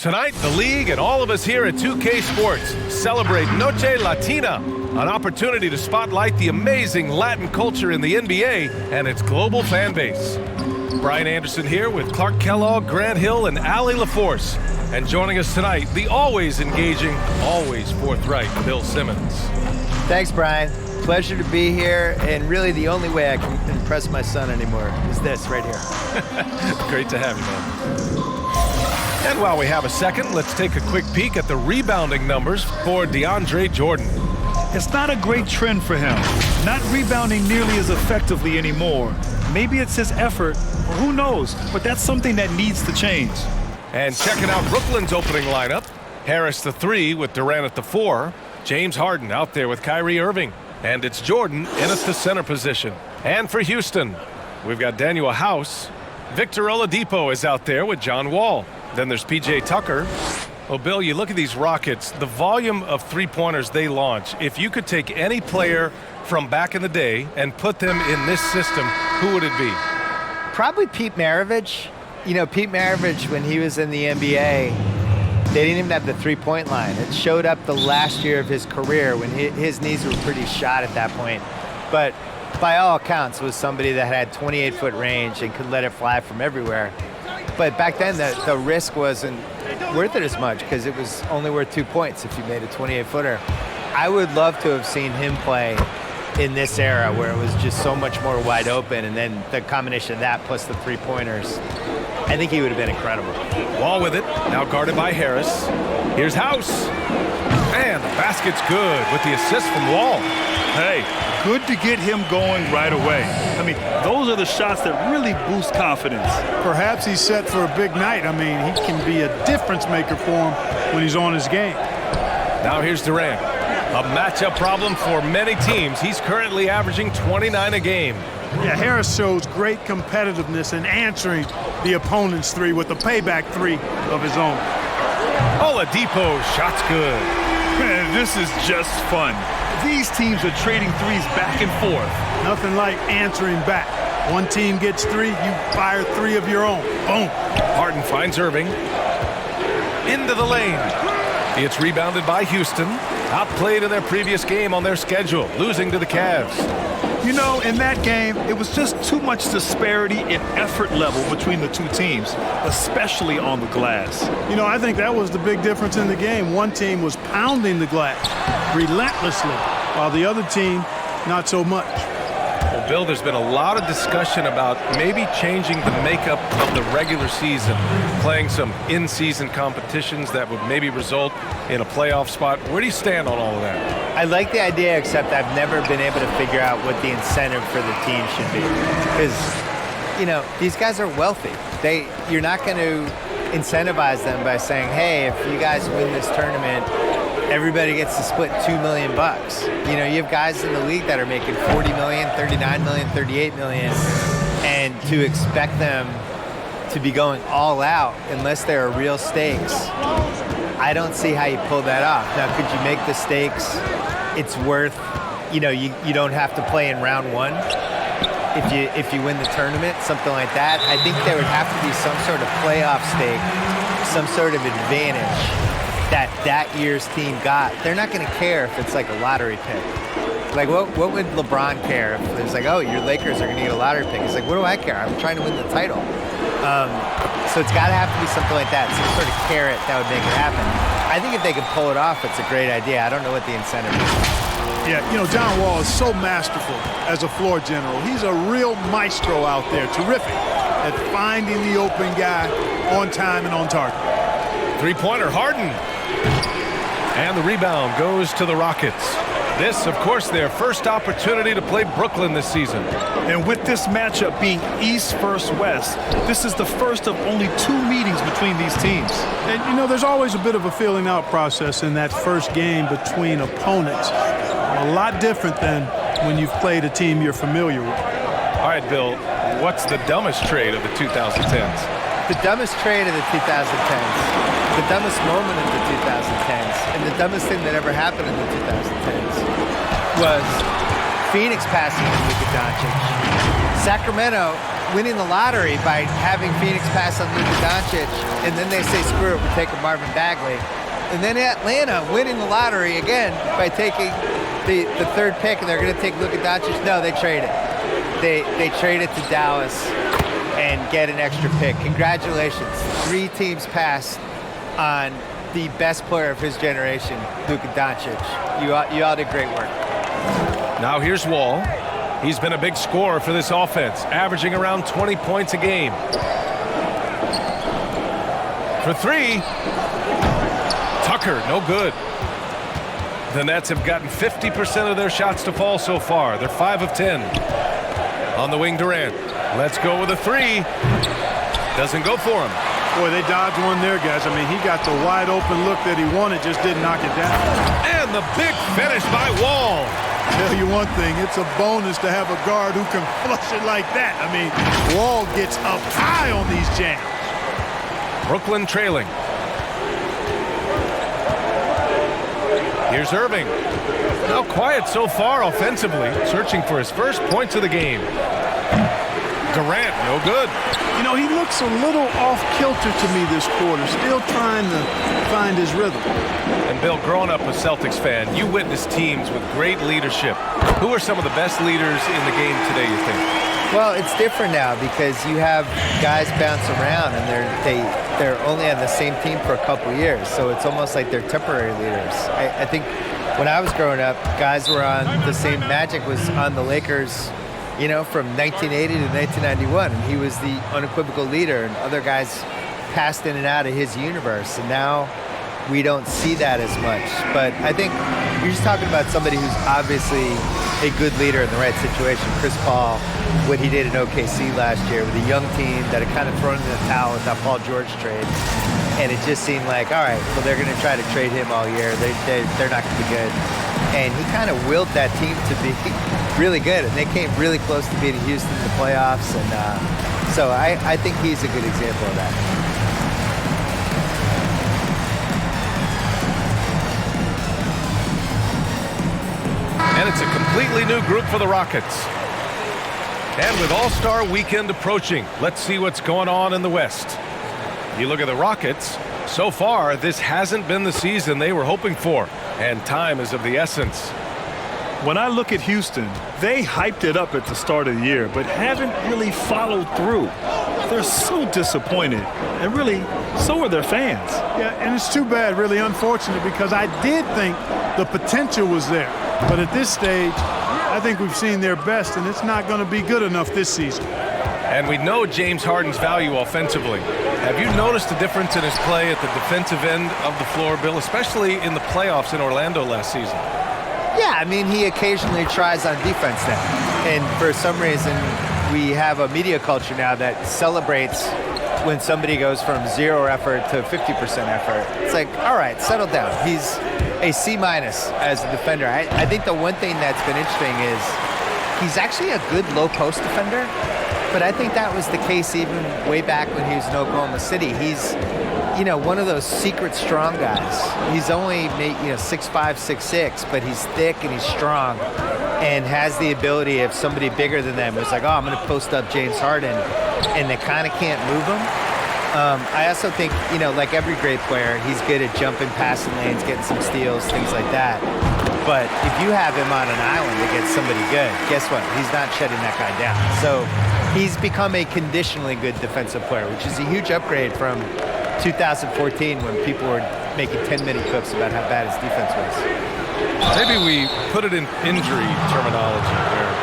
Tonight, the league and all of us here at 2K Sports celebrate Noche Latina, an opportunity to spotlight the amazing Latin culture in the NBA and its global fan base. Brian Anderson here with Clark Kellogg, Grant Hill, and Allie LaForce. And joining us tonight, the always engaging, always forthright Bill Simmons. Thanks, Brian. Pleasure to be here, and really the only way I can impress my son anymore is this right here. Great to have you, man. And while we have a second, let's take a quick peek at the rebounding numbers for DeAndre Jordan. It's not a great trend for him, not rebounding nearly as effectively anymore. Maybe it's his effort, or who knows, but that's something that needs to change. And checking out Brooklyn's opening lineup, Harris the 3 with Durant at the 4, James Harden out there with Kyrie Irving, and it's Jordan in at the center position. And for Houston, we've got Daniel House. Victor Oladipo is out there with John Wall. Then there's P.J. Tucker. Well, Bill, you look at these Rockets, the volume of three-pointers they launch. If you could take any player from back in the day and put them in this system, who would it be? Probably Pete Maravich. You know, Pete Maravich, when he was in the NBA, they didn't even have the three-point line. It showed up the last year of his career when his knees were pretty shot at that point. But by all accounts, was somebody that had 28-foot range and could let it fly from everywhere. But back then, the risk wasn't worth it as much because it was only worth 2 points if you made a 28-footer. I would love to have seen him play in this era where it was just so much more wide open, and then the combination of that plus the three-pointers. I think he would have been incredible. Wall with it, now guarded by Harris. Here's House. And the basket's good with the assist from Wall. Hey, good to get him going right away. I mean, those are the shots that really boost confidence. Perhaps he's set for a big night. I mean, he can be a difference maker for him when he's on his game. Now here's Durant. A matchup problem for many teams. He's currently averaging 29 a game. Yeah, Harris shows great competitiveness in answering the opponent's three with the payback three of his own. Oladipo, shot's good. Man, this is just fun. These teams are trading threes back and forth. Nothing like answering back. One team gets three, you fire three of your own. Boom. Harden finds Irving. Into the lane. It's rebounded by Houston. Outplayed in their previous game on their schedule, losing to the Cavs. You know, in that game, it was just too much disparity in effort level between the two teams, especially on the glass. You know, I think that was the big difference in the game. One team was pounding the glass relentlessly, while the other team, not so much. Well, Bill, there's been a lot of discussion about maybe changing the makeup of the regular season, playing some in-season competitions that would maybe result in a playoff spot. Where do you stand on all of that? I like the idea, except I've never been able to figure out what the incentive for the team should be. Because, you know, these guys are wealthy. You're not going to incentivize them by saying, hey, if you guys win this tournament, everybody gets to split $2 million. You know, you have guys in the league that are making $40 million, $39 million, $38 million, and to expect them to be going all out unless there are real stakes, I don't see how you pull that off. Now, could you make the stakes? It's worth, you know, you don't have to play in round one if you win the tournament, something like that. I think there would have to be some sort of playoff stake, some sort of advantage that year's team got. They're not going to care if it's like a lottery pick. Like, what would LeBron care if it's like, oh, your Lakers are going to get a lottery pick? He's like, what do I care? I'm trying to win the title. So it's got to have to be something like that, some sort of carrot that would make it happen. I think if they could pull it off, it's a great idea. I don't know what the incentive is. Yeah, you know, John Wall is so masterful as a floor general. He's a real maestro out there, terrific at finding the open guy on time and on target. Three-pointer, Harden. And the rebound goes to the Rockets. This, of course, their first opportunity to play Brooklyn this season. And with this matchup being East versus West, this is the first of only 2 meetings between these teams. And, you know, there's always a bit of a filling out process in that first game between opponents. A lot different than when you've played a team you're familiar with. All right, Bill, what's the dumbest trade of the 2010s? The dumbest trade of the 2010s, the dumbest moment of the 2010s, and the dumbest thing that ever happened in the 2010s was Phoenix passing Luka Doncic. Sacramento winning the lottery by having Phoenix pass on Luka Doncic, and then they say, screw it, we're taking Marvin Bagley. And then Atlanta winning the lottery again by taking the third pick, and they're going to take Luka Doncic. No, they trade it. They trade it to Dallas and get an extra pick. Congratulations. 3 teams passed on the best player of his generation, Luka Doncic. You all did great work. Now here's Wall. He's been a big scorer for this offense, averaging around 20 points a game. For 3, Tucker, no good. The Nets have gotten 50% of their shots to fall so far. They're 5 of 10. On the wing, Durant. Let's go with a 3. Doesn't go for him. Boy, they dodged one there, guys. I mean, he got the wide open look that he wanted, just didn't knock it down. And the big finish by Wall. Tell you one thing, it's a bonus to have a guard who can flush it like that. I mean, Wall gets up high on these jams. Brooklyn trailing. Here's Irving. Now quiet so far offensively, searching for his first points of the game. Durant, no good. You know, he looks a little off-kilter to me this quarter, still trying to find his rhythm. And Bill, growing up a Celtics fan, you witnessed teams with great leadership. Who are some of the best leaders in the game today, you think? Well, it's different now because you have guys bounce around and they're only on the same team for a couple years, so it's almost like they're temporary leaders. I think when I was growing up, guys were on the same. Magic was on the Lakers, you know, from 1980 to 1991, and he was the unequivocal leader, and other guys passed in and out of his universe, and now we don't see that as much. But I think you're just talking about somebody who's obviously a good leader in the right situation. Chris Paul, what he did in OKC last year with a young team that had kind of thrown in the towel with that Paul George trade. And it just seemed like, all right, well, they're going to try to trade him all year. They're not going to be good. And he kind of willed that team to be really good. And they came really close to beating Houston in the playoffs. And so I think he's a good example of that. And it's a completely new group for the Rockets. And with All-Star Weekend approaching, let's see what's going on in the West. You look at the Rockets, so far this hasn't been the season they were hoping for, and time is of the essence. When I look at Houston, they hyped it up at the start of the year, but haven't really followed through. They're so disappointed, and really, so are their fans. Yeah, and it's too bad, really unfortunate, because I did think the potential was there. But at this stage, I think we've seen their best, and it's not going to be good enough this season. And we know James Harden's value offensively. Have you noticed a difference in his play at the defensive end of the floor, Bill, especially in the playoffs in Orlando last season? Yeah, I mean, he occasionally tries on defense now. And for some reason, we have a media culture now that celebrates when somebody goes from 0 effort to 50% effort. It's like, all right, settle down. He's a C- as a defender. I think the one thing that's been interesting is he's actually a good low-post defender, but I think that was the case even way back when he was in Oklahoma City. He's, you know, one of those secret strong guys. He's only 6'5", 6'6", but he's thick and he's strong and has the ability of somebody bigger than them. It's like, oh, I'm going to post up James Harden, and they kind of can't move him. I also think, you know, like every great player, he's good at jumping passing lanes, getting some steals, things like that. But if you have him on an island against somebody good, guess what? He's not shutting that guy down. So he's become a conditionally good defensive player, which is a huge upgrade from 2014 when people were making 10-minute clips about how bad his defense was. Maybe we put it in injury terminology where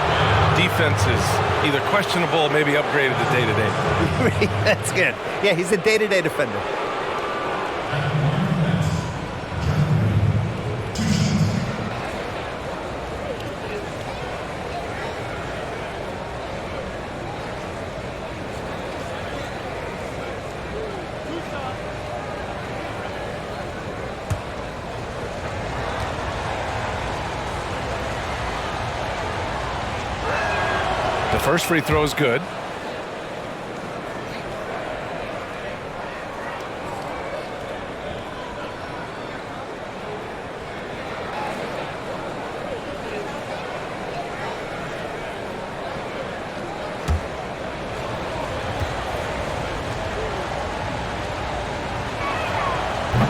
defense is either questionable or maybe upgraded to day-to-day. That's good. Yeah, he's a day-to-day defender. The first free throw is good.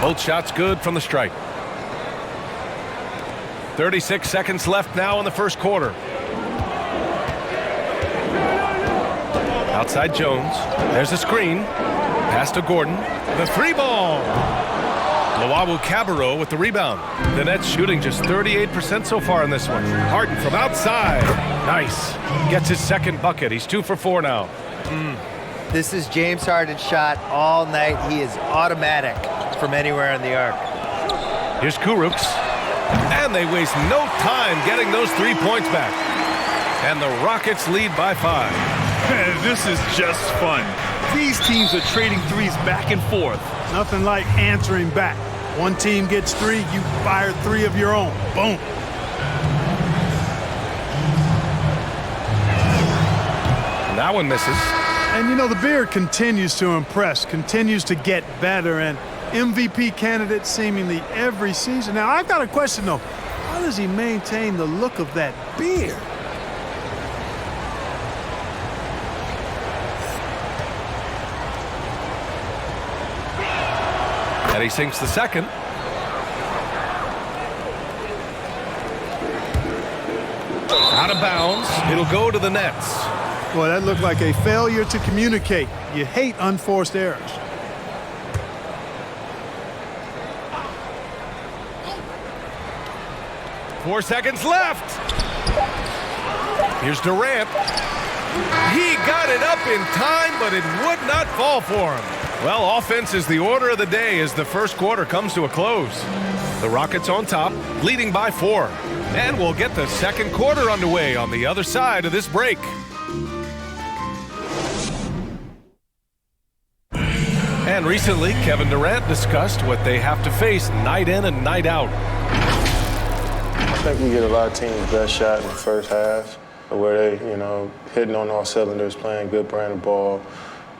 Both shots good from the stripe. 36 seconds left now in the first quarter. Outside Jones. There's a screen. Pass to Gordon. The three ball. Luawu Cabarro with the rebound. The Nets shooting just 38% so far in this one. Harden from outside. Nice. Gets his second bucket. He's 2 for 4 now. This is James Harden's shot all night. He is automatic from anywhere in the arc. Here's Kurucs. And they waste no time getting those 3 points back. And the Rockets lead by 5. Man, this is just fun. These teams are trading threes back and forth. Nothing like answering back. One team gets 3, you fire 3 of your own. Boom. And that one misses. And you know, the beard continues to impress, continues to get better, and MVP candidate seemingly every season. Now, I've got a question, though. How does he maintain the look of that beard? And he sinks the second. Out of bounds. It'll go to the Nets. Boy, that looked like a failure to communicate. You hate unforced errors. Four seconds left. Here's Durant. He got it up in time, but it would not fall for him. Well, offense is the order of the day as the first quarter comes to a close. The Rockets on top, leading by 4. And we'll get the second quarter underway on the other side of this break. And recently, Kevin Durant discussed what they have to face night in and night out. I think we get a lot of teams' best shot in the first half, where they, hitting on all cylinders, playing good brand of ball,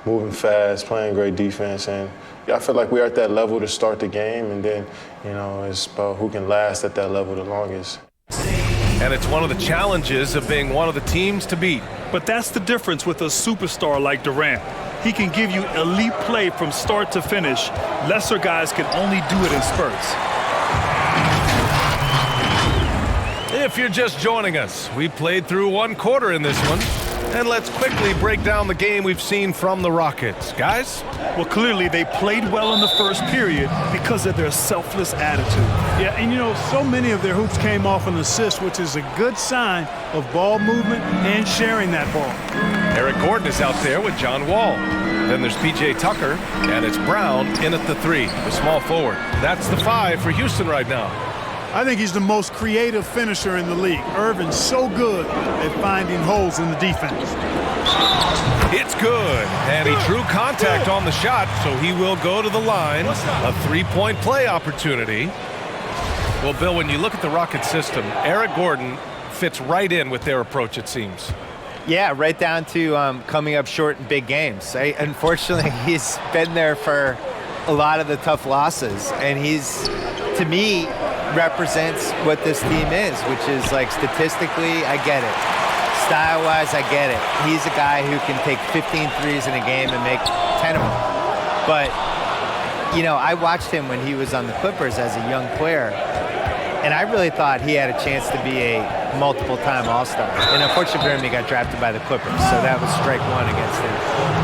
moving fast, playing great defense. And I feel like we're at that level to start the game, and then, it's about who can last at that level the longest. And it's one of the challenges of being one of the teams to beat. But that's the difference with a superstar like Durant. He can give you elite play from start to finish. Lesser guys can only do it in spurts. If you're just joining us, we played through one quarter in this one. And let's quickly break down the game we've seen from the Rockets. Guys? Well, clearly they played well in the first period because of their selfless attitude. Yeah, and so many of their hoops came off an assist, which is a good sign of ball movement and sharing that ball. Eric Gordon is out there with John Wall. Then there's P.J. Tucker, and it's Brown in at the 3, the small forward. That's the 5 for Houston right now. I think he's the most creative finisher in the league. Irvin's so good at finding holes in the defense. It's good, and he drew contact on the shot, so he will go to the line. A 3-point play opportunity. Well, Bill, when you look at the Rocket system, Eric Gordon fits right in with their approach, it seems. Yeah, right down to coming up short in big games. Unfortunately, he's been there for a lot of the tough losses, and he's, to me, represents what this team is, which is like statistically, I get it. Style-wise, I get it. He's a guy who can take 15 threes in a game and make 10 of them. But, I watched him when he was on the Clippers as a young player, and I really thought he had a chance to be a multiple-time All-Star. And unfortunately for him, he got drafted by the Clippers, so that was strike 1 against him.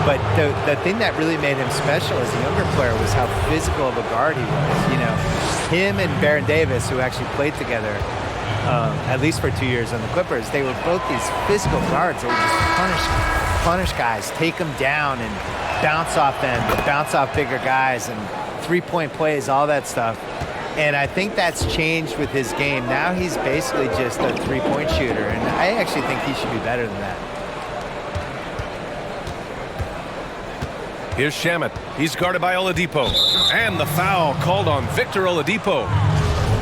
But the thing that really made him special as a younger player was how physical of a guard he was. Him and Baron Davis, who actually played together at least for 2 years on the Clippers, they were both these physical guards that would just punish guys, take them down and bounce off them, bounce off bigger guys, and three-point plays, all that stuff. And I think that's changed with his game. Now he's basically just a three-point shooter, and I actually think he should be better than that. Here's Shamet. He's guarded by Oladipo. And the foul called on Victor Oladipo.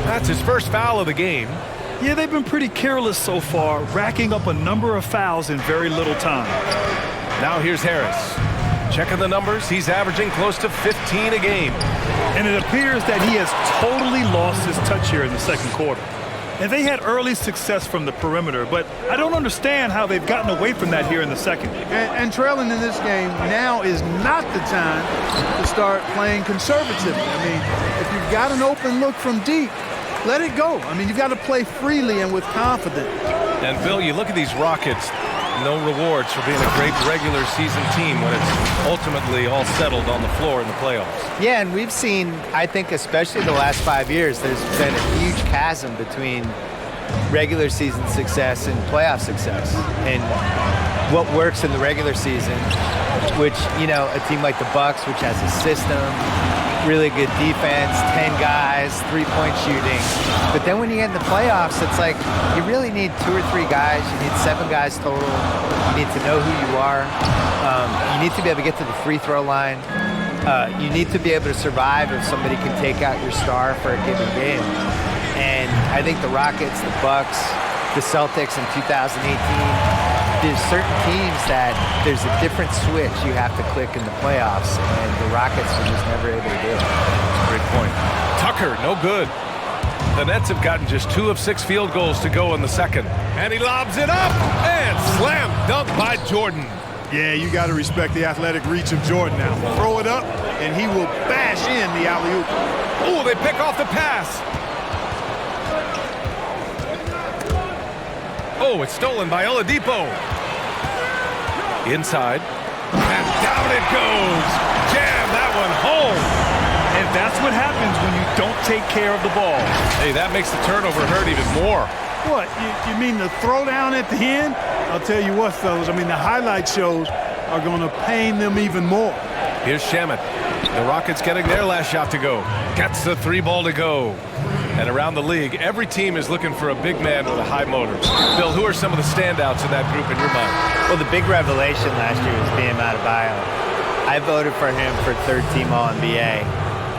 That's his first foul of the game. Yeah, they've been pretty careless so far, racking up a number of fouls in very little time. Now here's Harris. Checking the numbers, he's averaging close to 15 a game. And it appears that he has totally lost his touch here in the second quarter. And they had early success from the perimeter, but I don't understand how they've gotten away from that here in the second. And trailing in this game, now is not the time to start playing conservatively. I mean, if you've got an open look from deep, let it go. I mean, you've got to play freely and with confidence. And, Bill, you look at these Rockets, no rewards for being a great regular season team when it's ultimately all settled on the floor in the playoffs. Yeah, and we've seen, I think especially the last 5 years, there's been a huge chasm between regular season success and playoff success. And what works in the regular season, which, you know, a team like the Bucks, which has a system, really good defense, 10 guys, three-point shooting. But then when you get in the playoffs, it's like you really need 2 or 3 guys. You need 7 guys total. You need to know who you are. You need to be able to get to the free throw line. You need to be able to survive if somebody can take out your star for a given game. And I think the Rockets, the Bucks, the Celtics in 2018, there's certain teams that there's a different switch you have to click in the playoffs, and the Rockets are just never able to do it. Great point. Tucker, no good. The Nets have gotten just 2 of 6 field goals to go in the second. And he lobs it up, and slam dunk by Jordan. Yeah, you got to respect the athletic reach of Jordan now. Throw it up, and he will bash in the alley-oop. Oh, they pick off the pass. Oh, it's stolen by Oladipo. Inside. And down it goes. Jam that one home. And that's what happens when you don't take care of the ball. Hey, that makes the turnover hurt even more. What, you mean the throwdown at the end? I'll tell you what, fellas, I mean, the highlight shows are going to pain them even more. Here's Shamet. The Rockets getting their last shot to go. Gets the 3 ball to go. And around the league, every team is looking for a big man with a high motor. Bill, who are some of the standouts in that group in your mind? Well, the big revelation last year was Bam Adebayo. I voted for him for 3rd team All-NBA.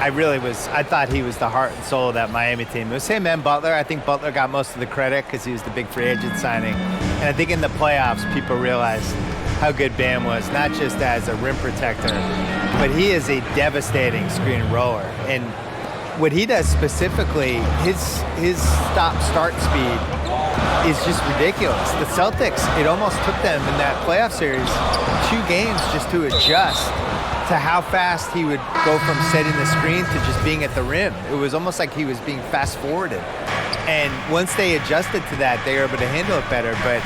I thought he was the heart and soul of that Miami team. It was him and Butler. I think Butler got most of the credit because he was the big free agent signing. And I think in the playoffs, people realized how good Bam was, not just as a rim protector, but he is a devastating screen and roller. And what he does specifically, his stop-start speed is just ridiculous. The Celtics, it almost took them in that playoff series 2 games just to adjust to how fast he would go from setting the screen to just being at the rim. It was almost like he was being fast-forwarded. And once they adjusted to that, they were able to handle it better. But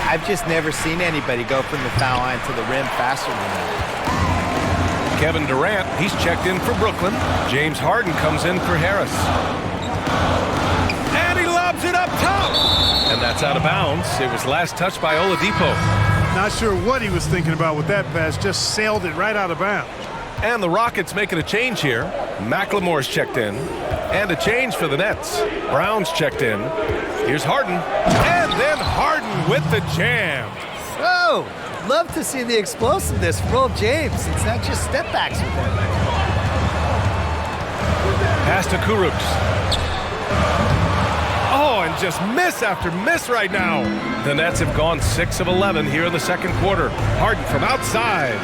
I've just never seen anybody go from the foul line to the rim faster than that. Kevin Durant, he's checked in for Brooklyn. James Harden comes in for Harris. And he lobs it up top. And that's out of bounds. It was last touched by Oladipo. Not sure what he was thinking about with that pass, just sailed it right out of bounds. And the Rockets making a change here. McLemore's checked in. And a change for the Nets. Brown's checked in. Here's Harden. And then Harden with the jam. Oh! Love to see the explosiveness from old James. It's not just step backs with him. Pass to Kurucs. Oh, and just miss after miss right now. The Nets have gone 6 of 11 here in the second quarter. Harden from outside.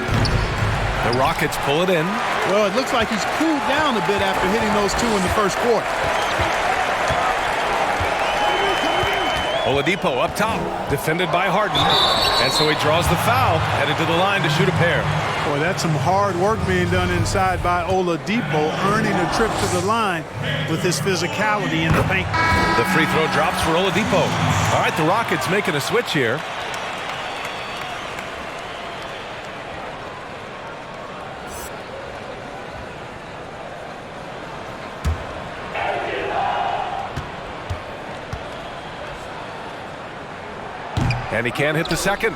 The Rockets pull it in. Well, it looks like he's cooled down a bit after hitting those 2 in the first quarter. Oladipo up top, defended by Harden. And so he draws the foul, headed to the line to shoot a pair. Boy, that's some hard work being done inside by Oladipo, earning a trip to the line with his physicality in the paint. The free throw drops for Oladipo. All right, the Rockets making a switch here. And he can't hit the second.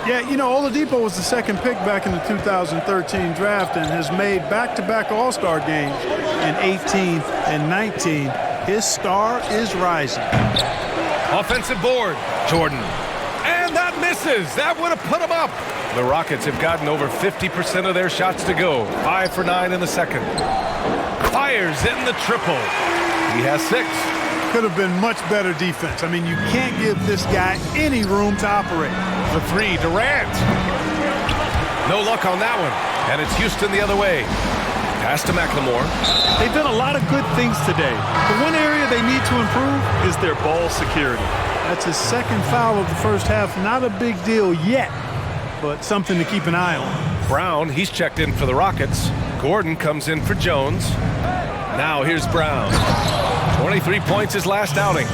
Yeah, you know, Oladipo was the second pick back in the 2013 draft and has made back-to-back All-Star games in 18 and 19. His star is rising. Offensive board, Jordan. And that misses. That would have put him up. The Rockets have gotten over 50% of their shots to go. 5 for 9 in the second. Fires in the triple. He has 6. Could have been much better defense. I mean, you can't give this guy any room to operate. The 3, Durant. No luck on that one. And it's Houston the other way. Pass to McLemore. They've done a lot of good things today. The one area they need to improve is their ball security. That's his second foul of the first half. Not a big deal yet, but something to keep an eye on. Brown, he's checked in for the Rockets. Gordon comes in for Jones. Now here's Brown. 23 points his last outing.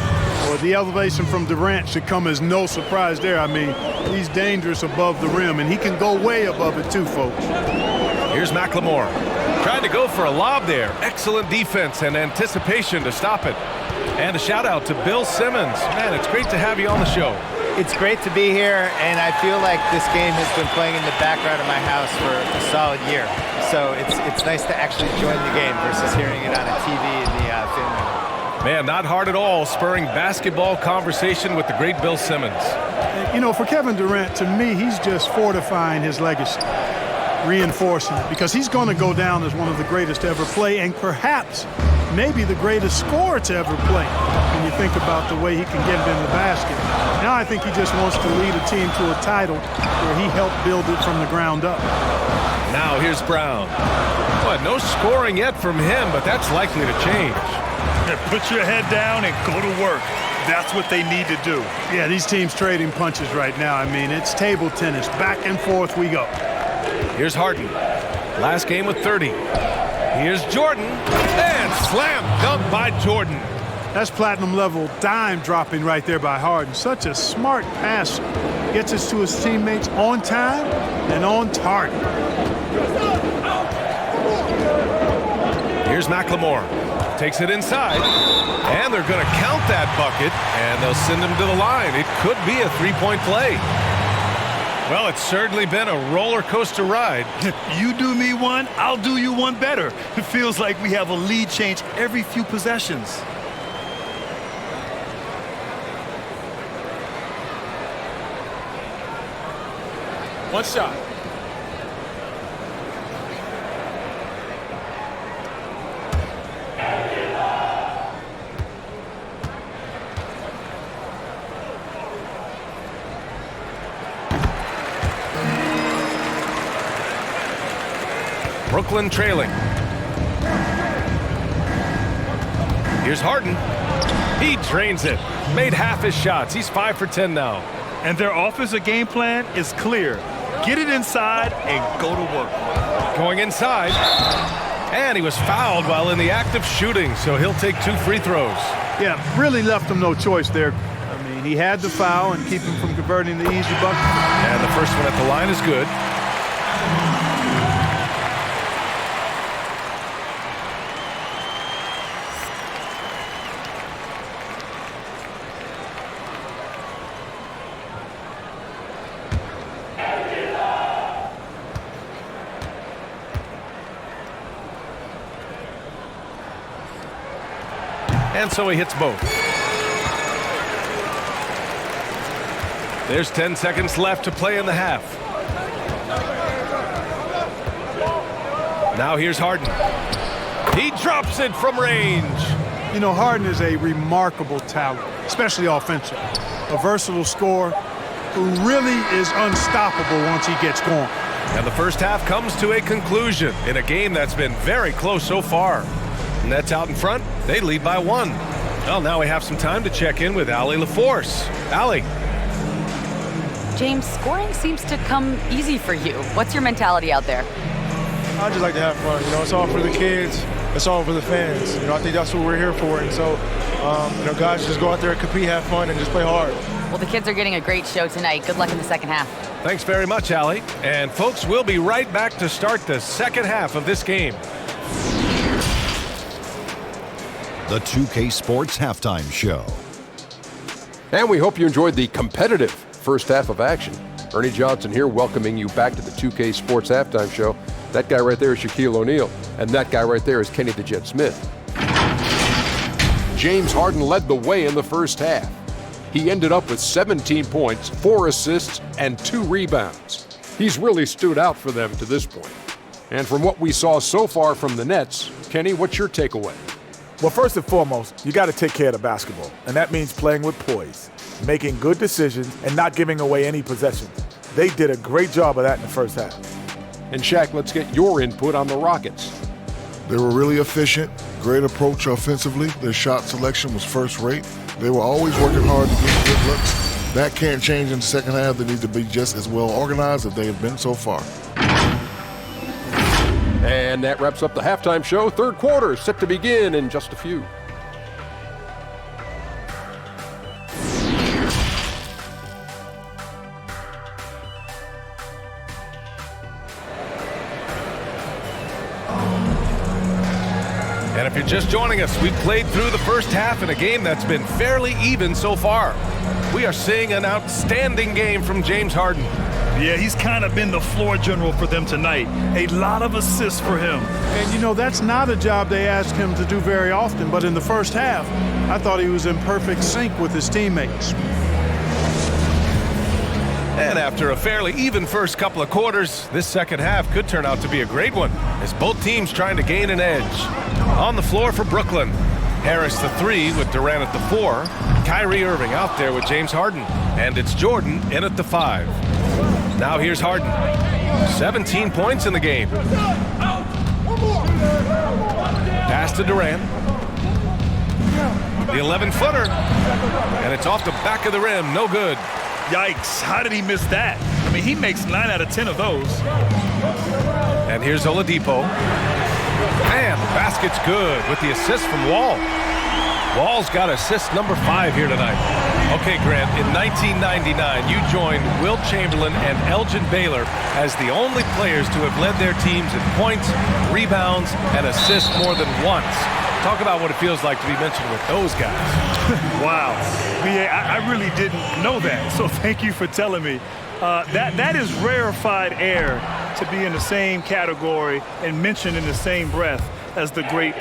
Well, the elevation from Durant should come as no surprise there. I mean, he's dangerous above the rim, and he can go way above it too, folks. Here's McLemore. Trying to go for a lob there. Excellent defense and anticipation to stop it. And a shout out to Bill Simmons. Man, it's great to have you on the show. It's great to be here, and I feel like this game has been playing in the background of my house for a solid year. So it's nice to actually join the game versus hearing it on a TV in the film room. Man, not hard at all, spurring basketball conversation with the great Bill Simmons. You know, for Kevin Durant, to me, he's just fortifying his legacy, reinforcing it, because he's going to go down as one of the greatest to ever play, and perhaps maybe the greatest scorer to ever play when you think about the way he can get it in the basket. Now I think he just wants to lead a team to a title where he helped build it from the ground up. Now here's Brown. What, no scoring yet from him, but that's likely to change. Put your head down and go to work. That's what they need to do. Yeah, these teams trading punches right now. I mean, it's table tennis. Back and forth we go. Here's Harden. Last game with 30. Here's Jordan. And slam dunk by Jordan. That's platinum-level dime dropping right there by Harden. Such a smart passer. Gets us to his teammates on time and on target. Here's McLemore. Takes it inside. And they're going to count that bucket. And they'll send him to the line. It could be a three-point play. Well, it's certainly been a roller coaster ride. You do me one, I'll do you one better. It feels like we have a lead change every few possessions. One shot. Brooklyn trailing. Here's Harden. He drains it. Made half his shots. He's 5 for 10 now. And their offensive game plan is clear. Get it inside and go to work. Going inside. And he was fouled while in the act of shooting, so he'll take 2 free throws. Yeah, really left him no choice there. I mean, he had the foul and keep him from converting the easy bucket. And the first one at the line is good. And so he hits both. There's 10 seconds left to play in the half. Now here's Harden. He drops it from range. You know, Harden is a remarkable talent, especially offensively. A versatile scorer who really is unstoppable once he gets going. And the first half comes to a conclusion in a game that's been very close so far. Nets out in front, they lead by 1. Well, now we have some time to check in with Allie LaForce. Allie. James, scoring seems to come easy for you. What's your mentality out there? I just like to have fun. You know, it's all for the kids. It's all for the fans. You know, I think that's what we're here for. And so, you know, guys, just go out there and compete, have fun, and just play hard. Well, the kids are getting a great show tonight. Good luck in the second half. Thanks very much, Allie. And folks, we'll be right back to start the second half of this game. The 2K Sports Halftime Show. And we hope you enjoyed the competitive first half of action. Ernie Johnson here welcoming you back to the 2K Sports Halftime Show. That guy right there is Shaquille O'Neal, and that guy right there is Kenny the Jet Smith. James Harden led the way in the first half. He ended up with 17 points, 4 assists, and 2 rebounds. He's really stood out for them to this point. And from what we saw so far from the Nets, Kenny, what's your takeaway? Well, first and foremost, you got to take care of the basketball, and that means playing with poise, making good decisions, and not giving away any possessions. They did a great job of that in the first half. And Shaq, let's get your input on the Rockets. They were really efficient, great approach offensively. Their shot selection was first rate. They were always working hard to get good looks. That can't change in the second half. They need to be just as well organized as they have been so far. And that wraps up the halftime show. Third quarter set to begin in just a few. And if you're just joining us, we've played through the first half in a game that's been fairly even so far. We are seeing an outstanding game from James Harden. Yeah, he's kind of been the floor general for them tonight. A lot of assists for him. And, you know, that's not a job they ask him to do very often, but in the first half, I thought he was in perfect sync with his teammates. And after a fairly even first couple of quarters, this second half could turn out to be a great one, as both teams trying to gain an edge. On the floor for Brooklyn, Harris the 3 with Durant at the 4, Kyrie Irving out there with James Harden, and it's Jordan in at the 5. Now here's Harden. 17 points in the game. Pass to Durant. The 11-footer. And it's off the back of the rim. No good. Yikes, how did he miss that? I mean, he makes 9 out of 10 of those. And here's Oladipo. And the basket's good with the assist from Wall. Wall's got assist number 5 here tonight. Okay, Grant, in 1999, you joined Wilt Chamberlain and Elgin Baylor as the only players to have led their teams in points, rebounds, and assists more than once. Talk about what it feels like to be mentioned with those guys. Wow. I really didn't know that, so thank you for telling me. That is rarefied air to be in the same category and mentioned in the same breath as the great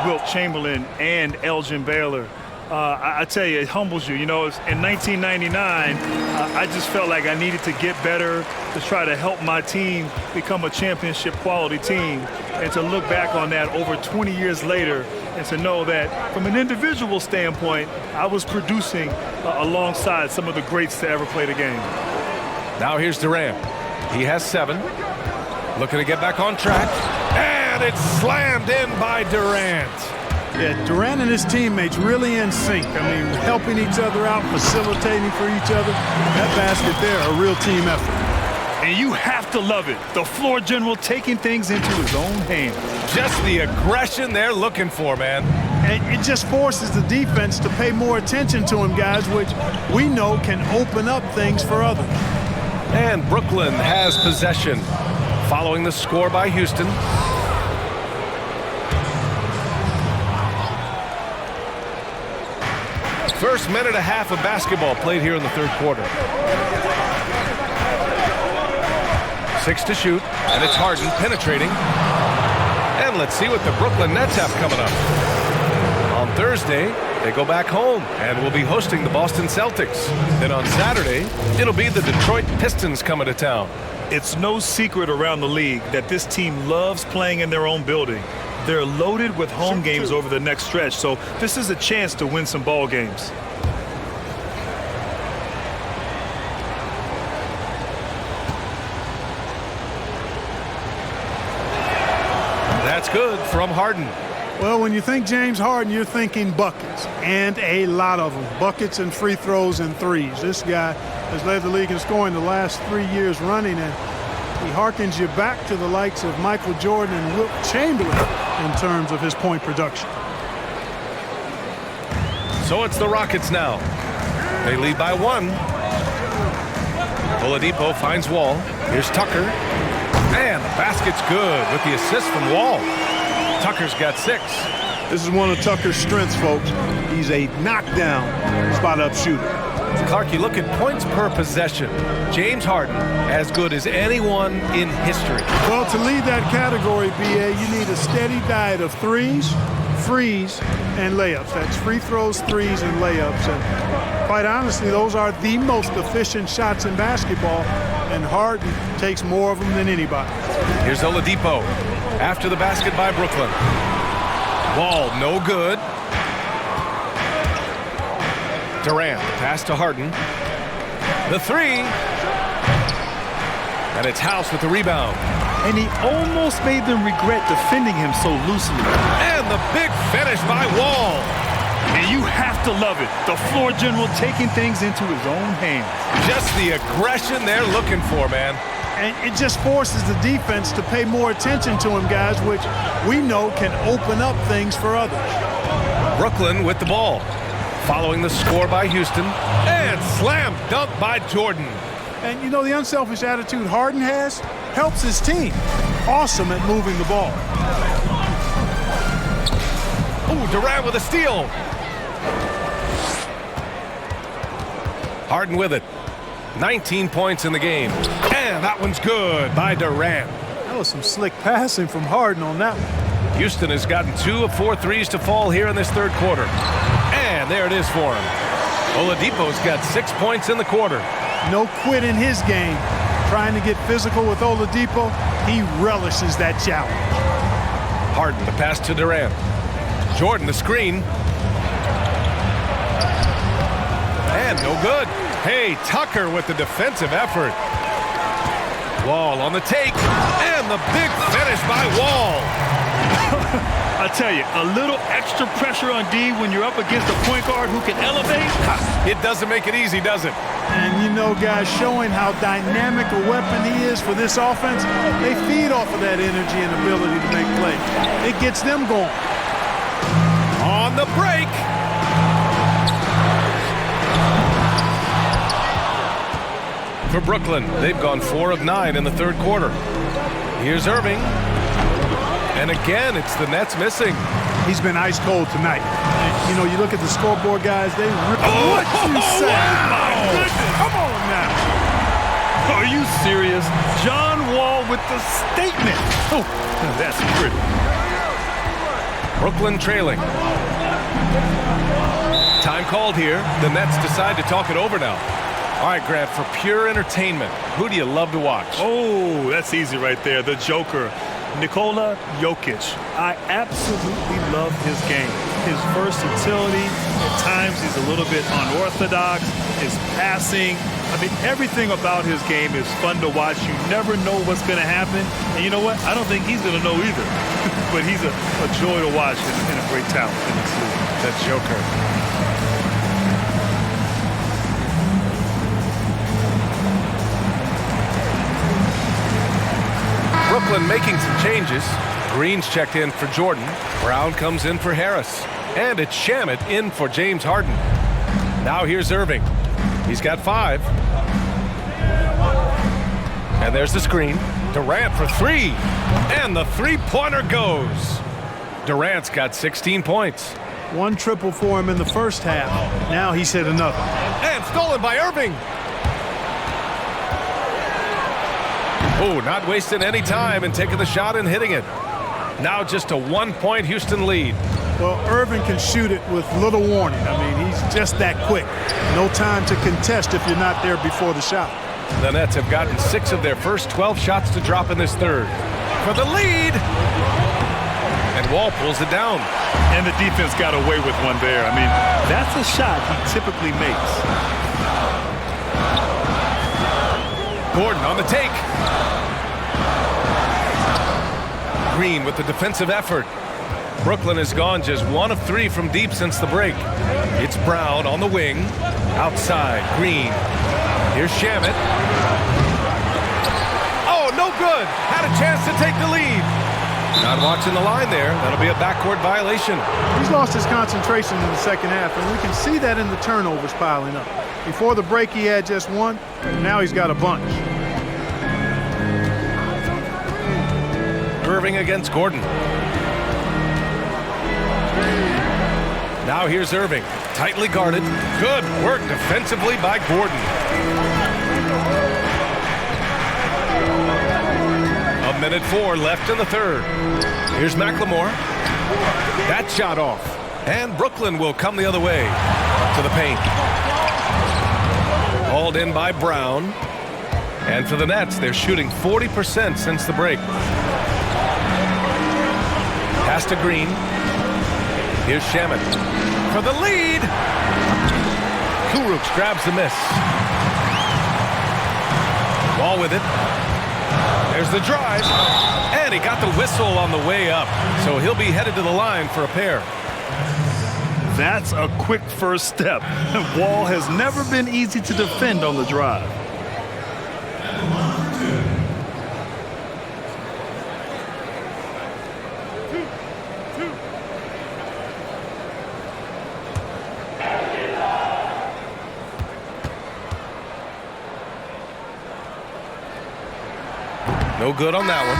Wilt Chamberlain and Elgin Baylor. I tell you, it humbles you. You know, in 1999, I just felt like I needed to get better to try to help my team become a championship quality team. And to look back on that over 20 years later and to know that from an individual standpoint, I was producing alongside some of the greats to ever play the game. Now here's Durant. He has 7. Looking to get back on track. And it's slammed in by Durant. Yeah, Durant and his teammates really in sync. I mean, helping each other out, facilitating for each other. That basket there, a real team effort. And you have to love it. The floor general taking things into his own hands. Just the aggression they're looking for, man. And it just forces the defense to pay more attention to him, guys, which we know can open up things for others. And Brooklyn has possession. Following the score by Houston. First minute and a half of basketball played here in the third quarter. 6 to shoot, and it's Harden penetrating. And let's see what the Brooklyn Nets have coming up. On Thursday, they go back home and will be hosting the Boston Celtics. Then on Saturday, it'll be the Detroit Pistons coming to town. It's no secret around the league that this team loves playing in their own building. They're loaded with home games over the next stretch, so this is a chance to win some ball games. That's good from Harden. Well, when you think James Harden, you're thinking buckets, and a lot of them. Buckets and free throws and threes. This guy has led the league in scoring the last 3 years running, and he harkens you back to the likes of Michael Jordan and Wilt Chamberlain in terms of his point production. So it's the Rockets now. They lead by 1. Oladipo finds Wall. Here's Tucker. And the basket's good with the assist from Wall. Tucker's got 6. This is one of Tucker's strengths, folks. He's a knockdown spot-up shooter. Clark, you look at points per possession. James Harden, as good as anyone in history. Well, to lead that category, BA, you need a steady diet of threes, frees, and layups. That's free throws, threes, and layups. And quite honestly, those are the most efficient shots in basketball, and Harden takes more of them than anybody. Here's Oladipo after the basket by Brooklyn. Wall, no good. Durant, pass to Harden. The 3. And it's House with the rebound. and he almost made them regret defending him so loosely. And the big finish by Wall. And you have to love it. The floor general taking things into his own hands. Just the aggression they're looking for, man. And it just forces the defense to pay more attention to him, guys, which we know can open up things for others. Brooklyn with the ball. Following the score by Houston. And slam dunk by Jordan. And you know, the unselfish attitude Harden has helps his team. Awesome at moving the ball. Ooh, Durant with a steal. Harden with it. 19 points in the game. And that one's good by Durant. That was some slick passing from Harden on that one. Houston has gotten 2 of 4 threes to fall here in this third quarter. And there it is for him. Oladipo's got 6 points in the quarter. No quit in his game. Trying to get physical with Oladipo, he relishes that challenge. Harden, the pass to Durant. Jordan, the screen. And no good. Hey, Tucker with the defensive effort. Wall on the take. And the big finish by Wall. I tell you, a little extra pressure on D when you're up against a point guard who can elevate. It doesn't make it easy, does it? And you know, guys, showing how dynamic a weapon he is for this offense, they feed off of that energy and ability to make plays. It gets them going. On the break. For Brooklyn, they've gone 4 of 9 in the third quarter. Here's Irving. And again, it's the Nets missing. He's been ice cold tonight. You know, you look at the scoreboard, guys, they rip. What you say? Oh, my goodness. Come on now. Are you serious? John Wall with the statement. Oh, that's pretty. Brooklyn trailing. Time called here. The Nets decide to talk it over now. All right, Grant, for pure entertainment, who do you love to watch? Oh, that's easy right there. The Joker, Nikola Jokic. I absolutely love his game. His versatility. At times, he's a little bit unorthodox. His passing. I mean, everything about his game is fun to watch. You never know what's going to happen. And you know what? I don't think he's going to know either. But he's a joy to watch and a great talent in this league. The Joker. Brooklyn making some changes. Green's checked in for Jordan. Brown comes in for Harris. And it's Shamet in for James Harden. Now here's Irving. He's got 5. And there's the screen. Durant for 3. And the three-pointer goes. Durant's got 16 points. 1 triple for him in the first half. Now he's hit another. And stolen by Irving. Oh, not wasting any time and taking the shot and hitting it. Now just a 1-point Houston lead. Well, Irving can shoot it with little warning. I mean, he's just that quick. No time to contest if you're not there before the shot. The Nets have gotten 6 of their first 12 shots to drop in this third. For the lead. And Wall pulls it down. And the defense got away with one there. I mean, that's a shot he typically makes. Gordon on the take. Green with the defensive effort. Brooklyn has gone just 1 of 3 from deep since the break. It's Brown on the wing. Outside, Green. Here's Shamet. Oh, no good. Had a chance to take the lead. Not watching the line there. That'll be a backcourt violation. He's lost his concentration in the second half, and we can see that in the turnovers piling up. Before the break, he had just 1. Now he's got a bunch. Irving against Gordon. Now here's Irving. Tightly guarded. Good work defensively by Gordon. A minute 4 left in the third. Here's McLemore. That shot off. And Brooklyn will come the other way to the paint. Hauled in by Brown. And for the Nets, they're shooting 40% since the break. Pass to Green. Here's Shamet for the lead. Kurucs grabs the miss. Wall with it. There's the drive. And he got the whistle on the way up. So he'll be headed to the line for a pair. That's a quick first step. Wall has never been easy to defend on the drive. No good on that one.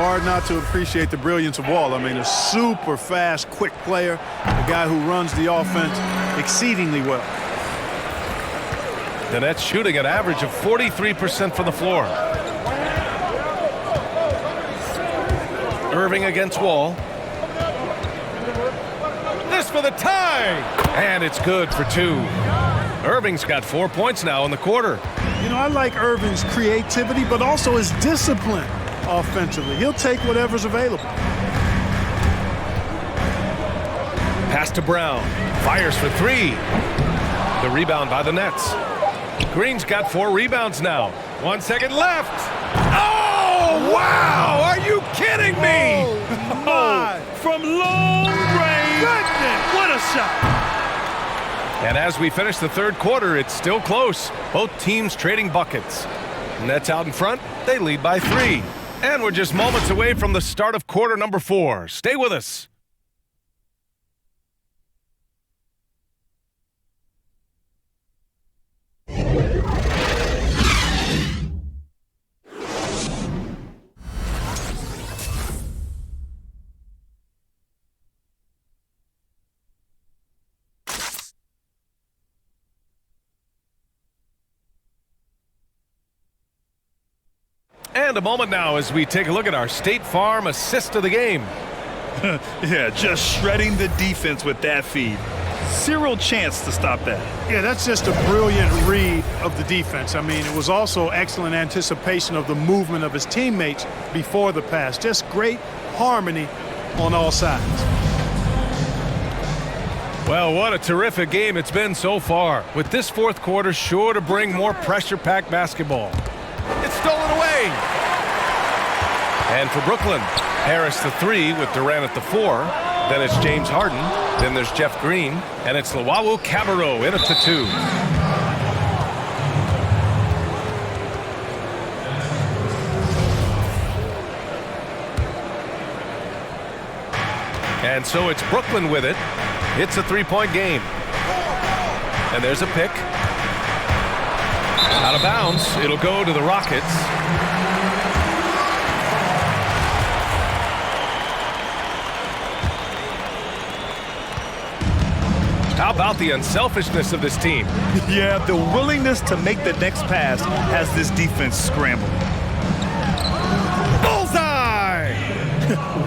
Hard not to appreciate the brilliance of Wall. I mean, a super fast, quick player, a guy who runs the offense exceedingly well. The Nets shooting an average of 43% from the floor. Irving against Wall. This for the tie! And it's good for 2. Irving's got 4 points now in the quarter. You know, I like Irving's creativity, but also his discipline offensively. He'll take whatever's available. Pass to Brown. Fires for 3. The rebound by the Nets. Green's got 4 rebounds now. 1 second left. Oh, wow! Are you kidding me? Oh, my. From long range. Goodness. What a shot. And as we finish the third quarter, it's still close. Both teams trading buckets. Nets out in front. They lead by 3. And we're just moments away from the start of quarter number 4. Stay with us. And a moment now as we take a look at our State Farm assist of the game. Yeah, just shredding the defense with that feed. Zero chance to stop that. Yeah, that's just a brilliant read of the defense. I mean, it was also excellent anticipation of the movement of his teammates before the pass. Just great harmony on all sides. Well, what a terrific game it's been so far. With this fourth quarter sure to bring more pressure-packed basketball. It's stolen away. And for Brooklyn, Harris the 3 with Durant at the 4. Then it's James Harden. Then there's Jeff Green. And it's Luwawu Cabarrot in at the 2. And so it's Brooklyn with it. It's a 3-point game. And there's a pick. Out of bounds. It'll go to the Rockets. How about the unselfishness of this team? Yeah, the willingness to make the next pass has this defense scrambled. Bullseye!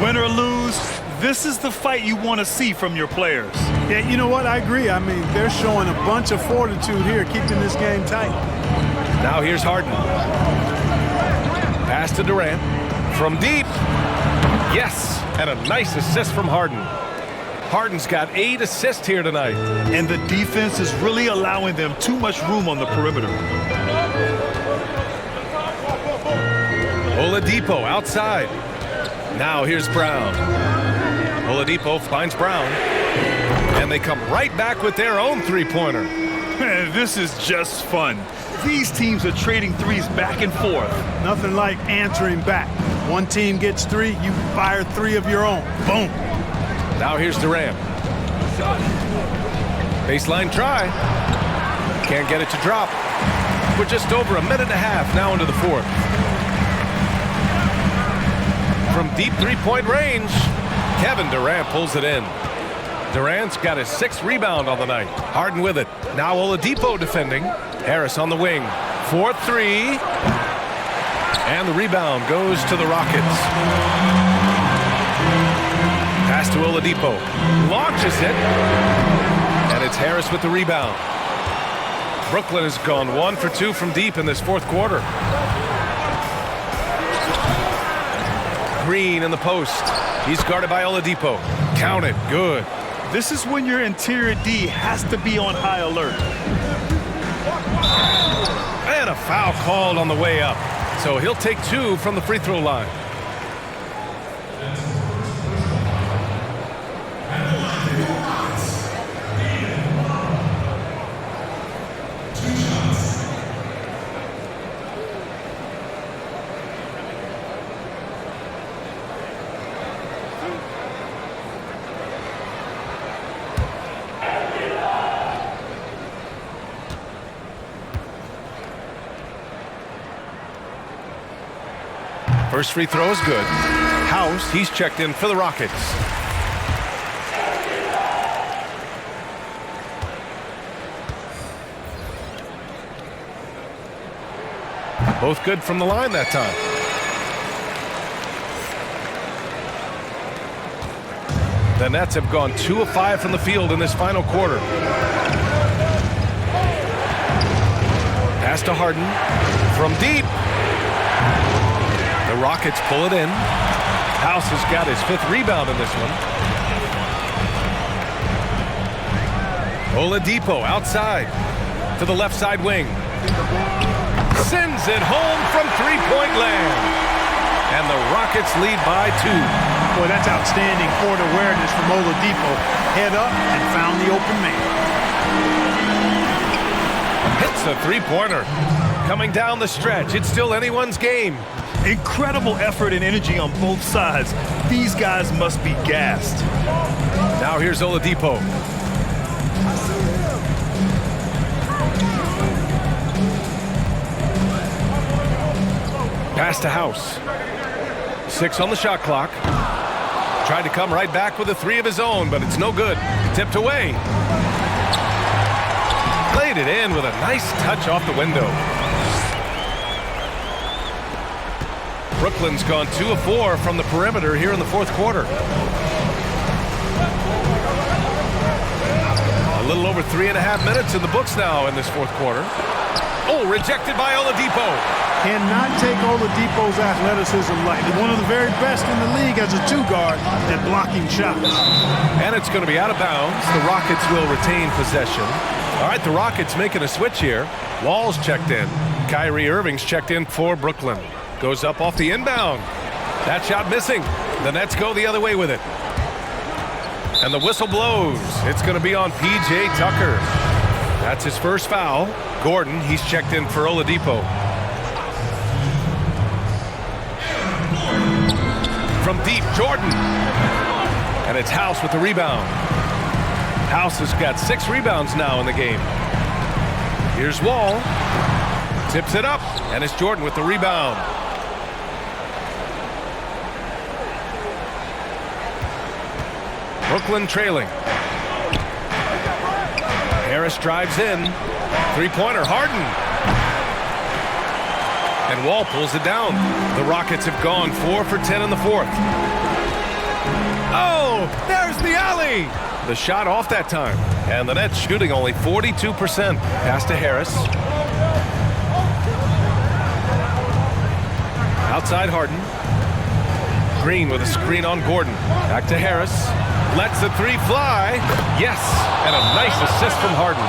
Win or lose, this is the fight you want to see from your players. Yeah, you know what? I agree. I mean, they're showing a bunch of fortitude here, keeping this game tight. Now here's Harden. Pass to Durant. From deep. Yes, and a nice assist from Harden. Harden's got 8 assists here tonight. And the defense is really allowing them too much room on the perimeter. Oladipo outside. Now here's Brown. Oladipo finds Brown. And they come right back with their own three-pointer. Man, this is just fun. These teams are trading threes back and forth. Nothing like answering back. One team gets 3, you fire 3 of your own. Boom. Now here's Durant. Baseline try. Can't get it to drop. We're just over a minute and a half now into the fourth. From deep three-point range, Kevin Durant pulls it in. Durant's got his 6th rebound on the night. Harden with it. Now Oladipo defending. Harris on the wing. 4-3. And the rebound goes to the Rockets. Pass to Oladipo. Launches it. And it's Harris with the rebound. Brooklyn has gone 1 for 2 from deep in this fourth quarter. Green in the post. He's guarded by Oladipo. Count it. Good. This is when your interior D has to be on high alert. And a foul called on the way up. So he'll take 2 from the free throw line. First free throw is good. House, he's checked in for the Rockets. Both good from the line that time. The Nets have gone 2 of 5 from the field in this final quarter. Pass to Harden from deep. The Rockets pull it in. House has got his 5th rebound in this one. Oladipo outside to the left side wing. Sends it home from three-point land. And the Rockets lead by 2. Boy, that's outstanding court awareness from Oladipo. Head up and found the open man. Hits a three-pointer. Coming down the stretch, it's still anyone's game. Incredible effort and energy on both sides. These guys must be gassed. Now here's Oladipo. Pass to House. 6 on the shot clock. Tried to come right back with a 3 of his own, but it's no good. Tipped away. Played it in with a nice touch off the window. Brooklyn's gone 2 of 4 from the perimeter here in the 4th quarter. A little over 3.5 minutes in the books now in this 4th quarter. Oh, rejected by Oladipo. Cannot take Oladipo's athleticism lightly. One of the very best in the league as a 2-guard at blocking shots. And it's going to be out of bounds. The Rockets will retain possession. All right, the Rockets making a switch here. Wall's checked in. Kyrie Irving's checked in for Brooklyn. Goes up off the inbound. That shot missing. The Nets go the other way with it. And the whistle blows. It's going to be on P.J. Tucker. That's his first foul. Gordon, he's checked in for Oladipo. From deep, Jordan. And it's House with the rebound. House has got 6 rebounds now in the game. Here's Wall. Tips it up, and it's Jordan with the rebound. Brooklyn trailing. Harris drives in. 3-pointer, Harden. And Wall pulls it down. The Rockets have gone 4 for 10 in the 4th. Oh, there's the alley. The shot off that time. And the Nets shooting only 42%. Pass to Harris. Outside Harden. Green with a screen on Gordon. Back to Harris. Lets the 3 fly. Yes, and a nice assist from Harden.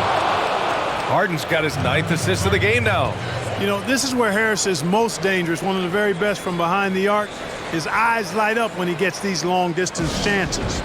Harden's got his 9th assist of the game now. You know, this is where Harris is most dangerous, one of the very best from behind the arc. His eyes light up when he gets these long-distance chances.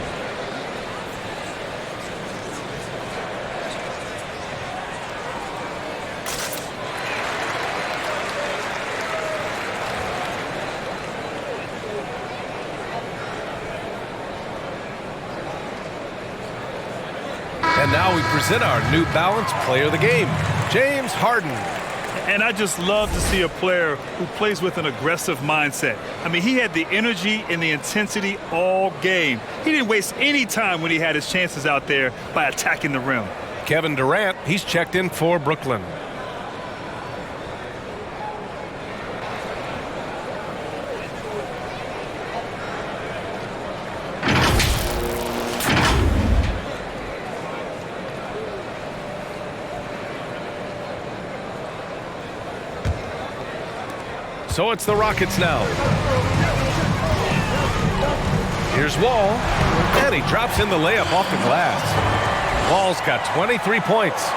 And now we present our New Balance Player of the Game, James Harden. And I just love to see a player who plays with an aggressive mindset. I mean, he had the energy and the intensity all game. He didn't waste any time when he had his chances out there by attacking the rim. Kevin Durant, he's checked in for Brooklyn. So it's the Rockets now. Here's Wall, and he drops in the layup off the glass. Wall's got 23 points.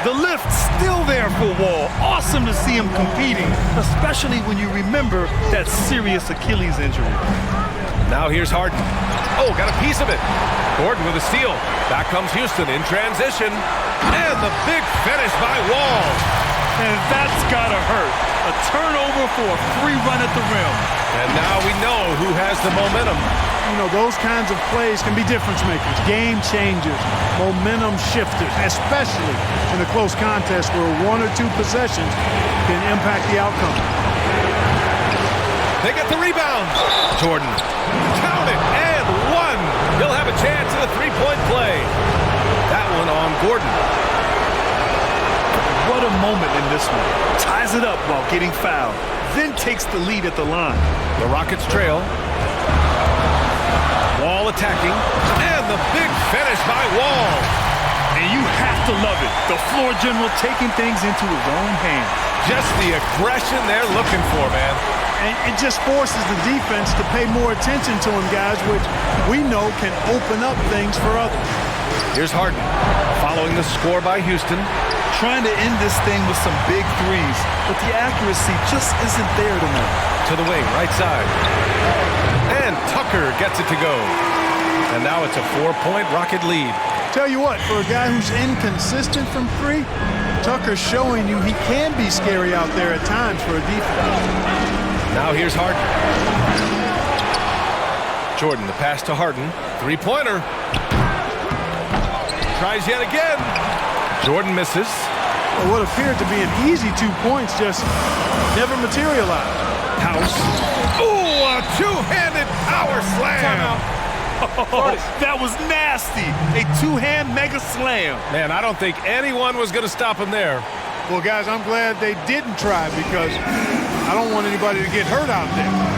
The lift still there for Wall. Awesome to see him competing, especially when you remember that serious Achilles injury. Now here's Harden. Oh, got a piece of it. Gordon with a steal. Back comes Houston in transition. And the big finish by Wall. And that's gotta hurt. A turnover for a free run at the rim. And now we know who has the momentum. You know, those kinds of plays can be difference makers, game changers, momentum shifters, especially in a close contest where 1 or 2 possessions can impact the outcome. They get the rebound. Jordan, count it, and 1. He'll have a chance at a three-point play. That one on Gordon. What a moment in this one. Ties it up while getting fouled. Then takes the lead at the line. The Rockets trail. Wall attacking. And the big finish by Wall. And you have to love it. The floor general taking things into his own hands. Just the aggression they're looking for, man. And it just forces the defense to pay more attention to him, guys, which we know can open up things for others. Here's Harden following the score by Houston. Trying to end this thing with some big threes, but the accuracy just isn't there tonight. To the wing, right side. And Tucker gets it to go. And now it's a 4-point Rocket lead. Tell you what, for a guy who's inconsistent from 3, Tucker's showing you he can be scary out there at times for a defense. Now here's Harden. Jordan, the pass to Harden. Three-pointer. Tries yet again. Jordan misses. Well, what appeared to be an easy 2 points just never materialized. House. Ooh, a two-handed power slam. Oh, that was nasty. A two-hand mega slam. Man, I don't think anyone was going to stop him there. Well, guys, I'm glad they didn't try because I don't want anybody to get hurt out there.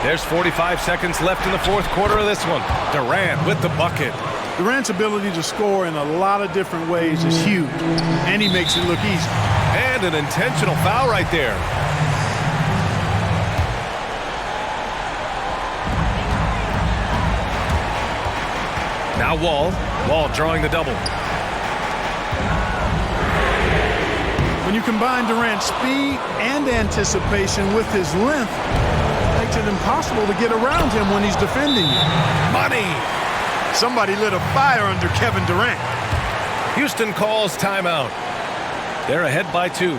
There's 45 seconds left in the fourth quarter of this one. Durant with the bucket. Durant's ability to score in a lot of different ways is huge, and he makes it look easy. And an intentional foul right there. Now Wall. Wall drawing the double. When you combine Durant's speed and anticipation with his length, it makes it impossible to get around him when he's defending you. Money! Somebody lit a fire under Kevin Durant. Houston calls timeout. They're ahead by 2.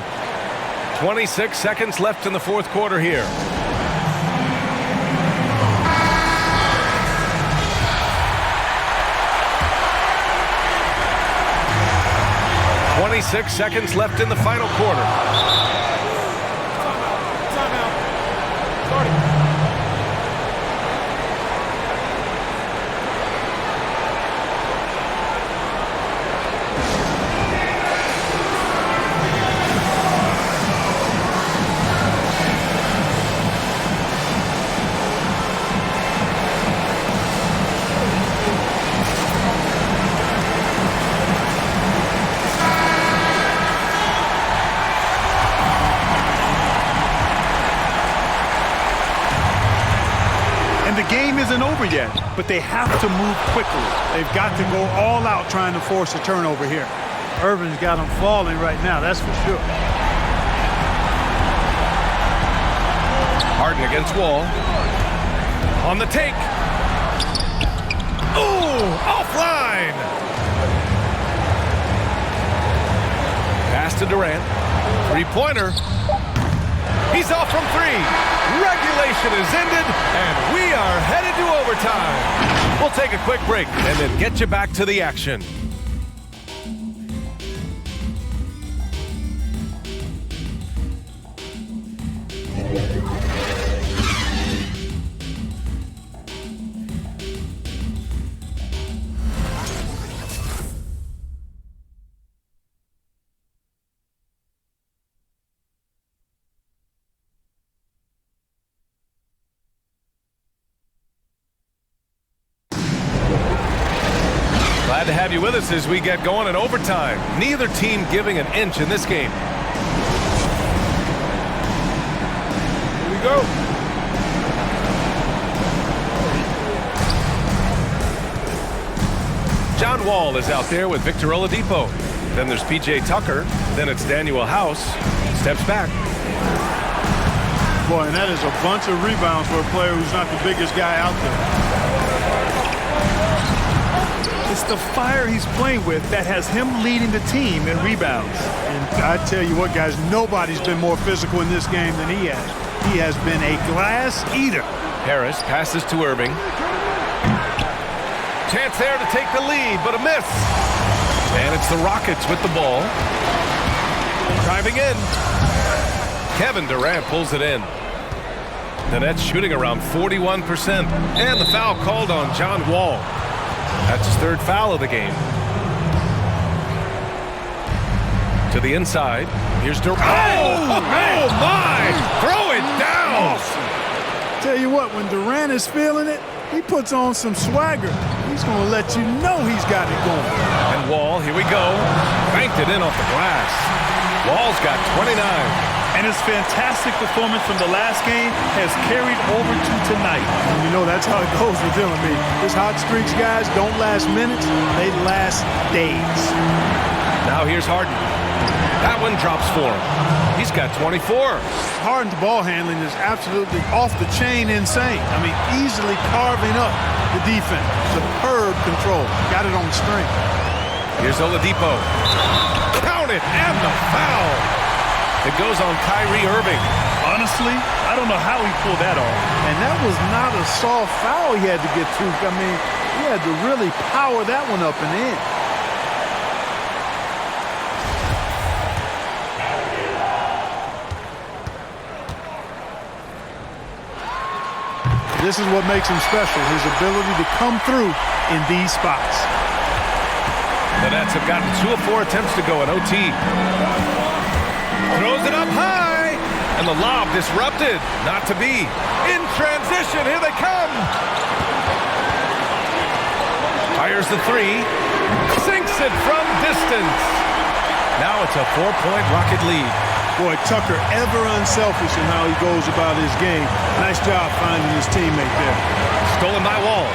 26 seconds left in the fourth quarter here. Six seconds left in the final quarter. Timeout. Starting. Isn't over yet, but they have to move quickly. They've got to go all out trying to force a turnover here. Irvin's got them falling right now, that's for sure. Harden against Wall. On the take. Ooh, offline. Pass to Durant. Three-pointer. He's off from 3. Regulation is ended, and we are headed to overtime. We'll take a quick break and then get you back to the action. Glad to have you with us as we get going in overtime. Neither team giving an inch in this game. Here we go. John Wall is out there with Victor Oladipo. Then there's P.J. Tucker. Then it's Daniel House. Steps back. Boy, and that is a bunch of rebounds for a player who's not the biggest guy out there. It's the fire he's playing with that has him leading the team in rebounds. And I tell you what, guys, nobody's been more physical in this game than he has. He has been a glass eater. Harris passes to Irving. Chance there to take the lead, but a miss. And it's the Rockets with the ball. Driving in. Kevin Durant pulls it in. The Nets shooting around 41%. And the foul called on John Wall. That's his third foul of the game. To the inside. Here's Durant. Oh my! Throw it down! Tell you what, when Durant is feeling it, he puts on some swagger. He's going to let you know he's got it going. And Wall, here we go. Banked it in off the glass. Wall's got 29. And his fantastic performance from the last game has carried over to tonight. And you know, that's how it goes with him. I mean, his hot streaks, guys, don't last minutes. They last days. Now here's Harden. That one drops for him. He's got 24. Harden's ball handling is absolutely off the chain insane. I mean, easily carving up the defense. Superb control. Got it on the string. Here's Oladipo. Count it, and the foul. It goes on Kyrie Irving. Honestly, I don't know how he pulled that off. And that was not a soft foul he had to get to. I mean, he had to really power that one up and in. This is what makes him special, his ability to come through in these spots. The Nets have gotten 2 of 4 attempts to go in OT. Throws it up high, and the lob disrupted. Not to be. In transition, here they come. Fires the 3. Sinks it from distance. Now it's a 4-point Rocket lead. Boy, Tucker ever unselfish in how he goes about his game. Nice job finding his teammate there. Stolen by Wall.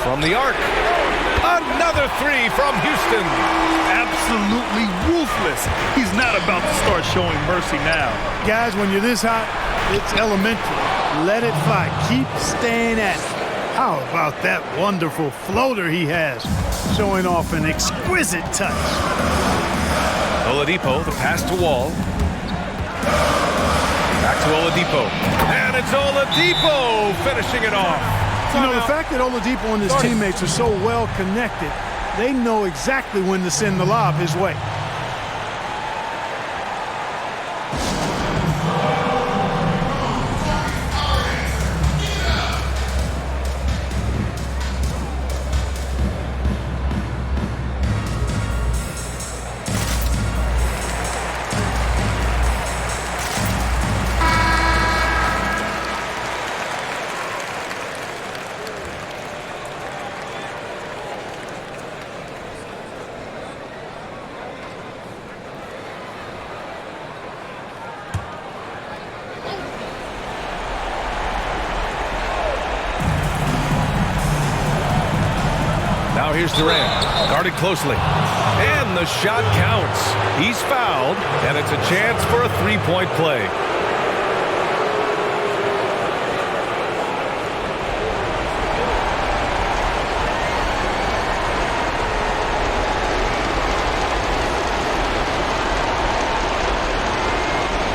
From the arc. Another 3 from Houston. Absolutely ruthless. He's not about to start showing mercy now. Guys, when you're this hot, it's elementary. Let it fly. Keep staying at it. How about that wonderful floater he has? Showing off an exquisite touch. Oladipo, the pass to Wall. Back to Oladipo. And it's Oladipo finishing it off. You know, the fact that Oladipo and his teammates are so well connected, they know exactly when to send the lob his way. Now here's Durant, guarded closely. And the shot counts. He's fouled, and it's a chance for a 3-point play.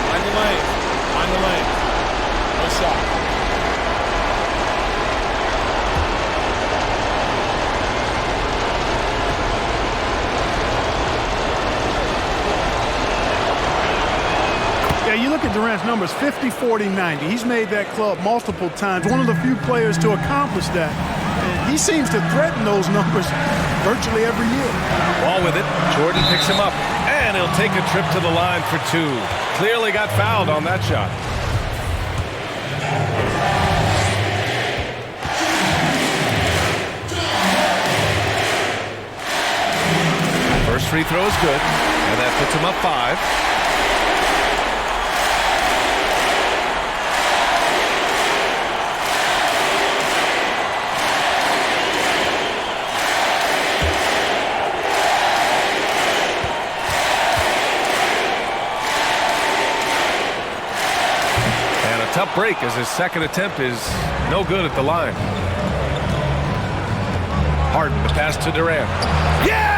Find the lane. No shot. Yeah, you look at Durant's numbers, 50, 40, 90. He's made that club multiple times. One of the few players to accomplish that. And he seems to threaten those numbers virtually every year. Ball with it. Jordan picks him up. And he'll take a trip to the line for 2. Clearly got fouled on that shot. First free throw is good, and that puts him up 5. And a tough break as his second attempt is no good at the line. Harden, the pass to Durant. Yes!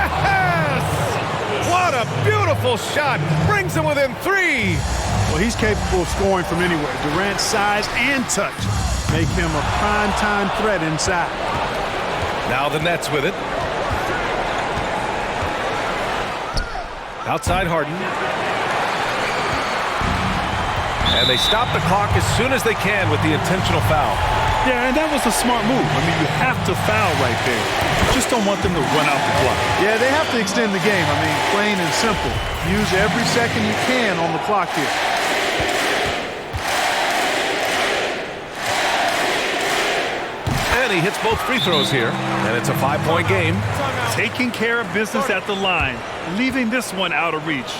What a beautiful shot. Brings him within 3. Well, he's capable of scoring from anywhere. Durant's size and touch make him a prime-time threat inside. Now the Nets with it. Outside Harden. And they stop the clock as soon as they can with the intentional foul. Yeah, and that was a smart move. I mean, you have to foul right there. You just don't want them to run out the clock. Yeah, they have to extend the game. I mean, plain and simple. Use every second you can on the clock here. And he hits both free throws here, and it's a 5-point game. Taking care of business at the line, leaving this one out of reach.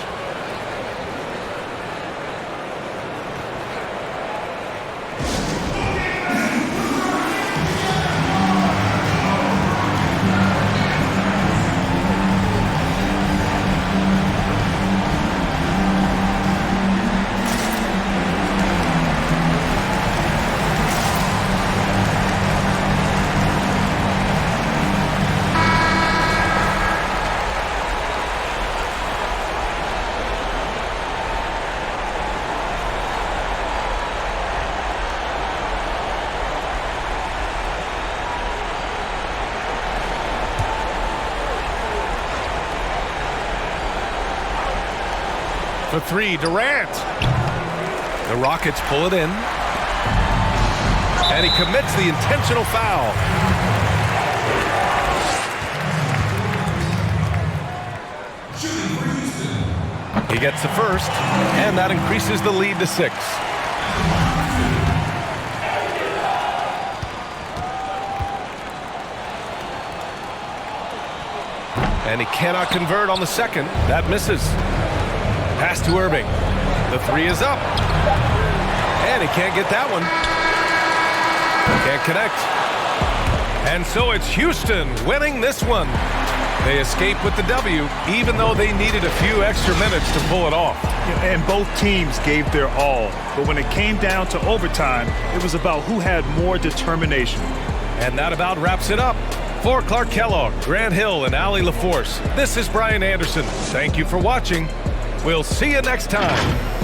For 3, Durant. The Rockets pull it in. And he commits the intentional foul. He gets the first, and that increases the lead to 6. And he cannot convert on the second. That misses. Pass to Irving. The 3 is up. And he can't get that one. Can't connect. And so it's Houston winning this one. They escape with the W, even though they needed a few extra minutes to pull it off. And both teams gave their all. But when it came down to overtime, it was about who had more determination. And that about wraps it up. For Clark Kellogg, Grant Hill, and Allie LaForce, this is Brian Anderson. Thank you for watching. We'll see you next time.